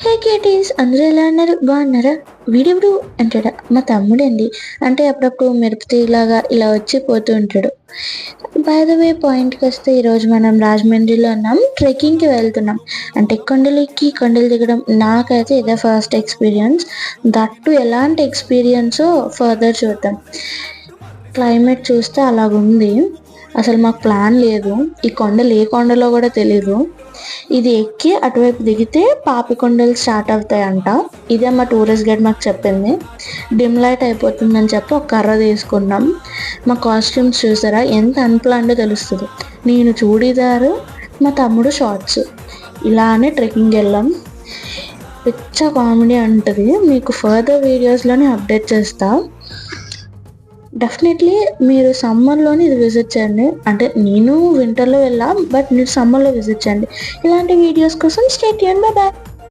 హే KTs, అందరూ ఎలా ఉన్నారు? బాగున్నారా? వీడెవడు అంటాడా? మా తమ్ముడండి. అంటే అప్పుడప్పుడు మిరపతీలాగా ఇలా వచ్చి పోతూ ఉంటాడు. బై ద వే పాయింట్కి వస్తే ఈరోజు మనం రాజమండ్రిలో ఉన్నాం. ట్రెక్కింగ్కి వెళ్తున్నాం. అంటే కొండలెక్కి కొండలు దిగడం నాకైతే ఇదే ఫస్ట్ ఎక్స్పీరియన్స్. దట్టు ఎలాంటి ఎక్స్పీరియన్సో ఫర్దర్ చూద్దాం. క్లైమేట్ చూస్తే అలాగుంది. అసలు మాకు ప్లాన్ లేదు. ఈ కొండలు ఏ కొండలో కూడా తెలీదు. ఇది ఎక్కి అటువైపు దిగితే పాపికొండలు స్టార్ట్ అవుతాయంట. ఇదే మా టూరిస్ట్ గైడ్ మాకు చెప్పింది. డిమ్ లైట్ అయిపోతుందని చెప్పి ఒక కర్ర తీసుకున్నాం. మా కాస్ట్యూమ్స్ చూసారా ఎంత అన్ప్లాన్డో తెలుస్తుంది. నేను చూడీదారు, మా తమ్ముడు షార్ట్స్. ఇలానే ట్రెక్కింగ్ వెళ్ళాం. పిచ్చ కామెడీ ఉంటుంది. మీకు ఫర్దర్ వీడియోస్లోనే అప్డేట్ చేస్తా. డెఫినెట్లీ మీరు సమ్మర్లోనే ఇది విజిట్ చేయండి. అంటే నేను వింటర్లో వెళ్ళాం, బట్ మీరు సమ్మర్లో విజిట్ చేయండి. ఇలాంటి వీడియోస్ కోసం స్టే ట్యూన్డ్. Bye bye.